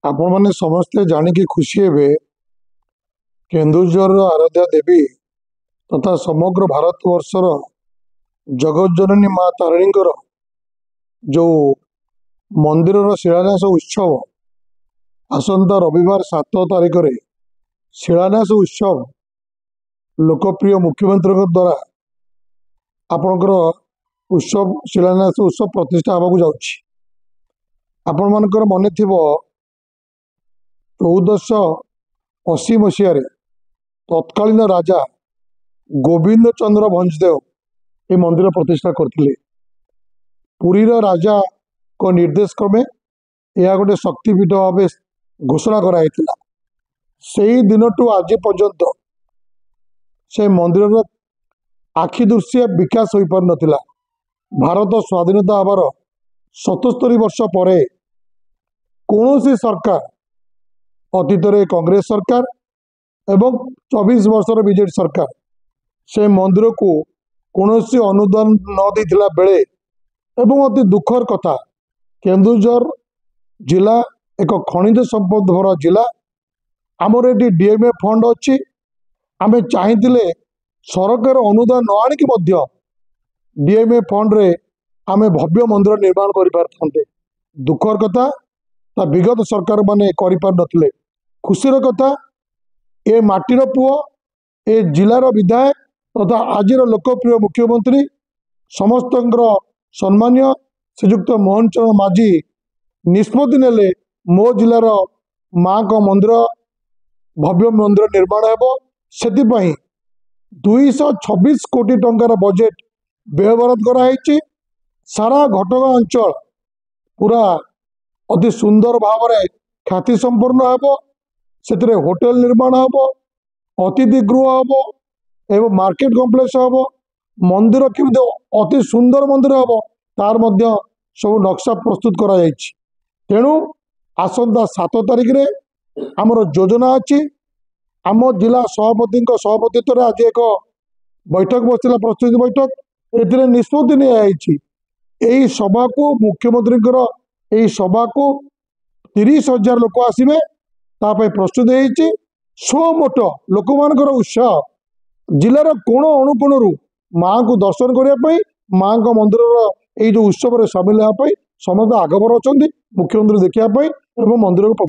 आपण मैंने समस्ते जानिकी खुशी हे केन्दुझर आराध्या देवी तथा समग्र भारत वर्षर जगत जननी माँ तारिणी जो मंदिर शिलान्यास उत्सव आसंता रविवार 7 तारिख रे शिलान्यास उत्सव लोकप्रिय मुख्यमंत्री द्वारा आपणकर उत्सव शिलान्यास उत्सव प्रतिष्ठा होगा जाऊँगी। आपण मानकर मन थी 1480 मसीह तत्कालीन राजा गोविंद चंद्र भंजदेव ये मंदिर प्रतिष्ठा करथिले। पुरीर राजा को निर्देश क्रमे यह गोटे शक्तिपीठ भाव घोषणा कराइथिला। सेही दिन टू आज पर्यंत से मंदिर आखिदृश्य विकास हो पार नथिला। भारत स्वाधीनता हबार 77 वर्ष पर कौन सरकार अतीत रे कांग्रेस सरकार एवं 24 वर्षर बीजेडी सरकार से मंदिर को कौन अनुदान न देथिला बेले एवं अति दुखर कथा केन्दुझर जिला एक खनिज संपद भरा जिला। आमर ये डीएमए फंड अच्छी आमे चाहिए सरकार अनुदान न आणिकी मध्य डीएमए फंड रे आमे भव्य मंदिर निर्माण कर पारते। दुखर कथा विगत सरकार माने करि पार नथिले। खुशीर कथा ए माटीर पुओ ए जिलार विधायक तथा आजिर लोकप्रिय मुख्यमंत्री समस्त सम्मान्य श्रीजुक्त मोहन चरण माझी निष्पत्ति नेले मो जिलार माँ को मंदिर भव्य मंदिर निर्माण हेबो। सेतिपई 226 कोटी टंकार बजेट व्ययबराद कराई। सारा घटगां अंचल पूरा अति सुंदर भाव में ख्याति संपन्न हेबो। सेतिरे होटेल निर्माण हेबो, अतिथि गृह हेबो एवं मार्केट कॉम्प्लेक्स हेबो। मंदिर केमति अति सुंदर मंदिर हेबो तार मध्य सब नक्शा प्रस्तुत करा जायछि। तेणु आसंता 7 तारिख रे आमर योजना अच्छी। आम जिला सभापति सभापतित्व आज एक बैठक बसला प्रस्तुति बैठक ए निष्पत्ति नहीं सभा को मुख्यमंत्री सभा को 30,000 लोक आसवे प्रस्तुत सो मोट लोक मान उत्साह जिलार कोण अणुकोणु माँ को दर्शन करने माँ को मंदिर जो उत्सव सामिल होगापी समस्त आगभर अच्छा मुख्यमंत्री देखापी मंदिर को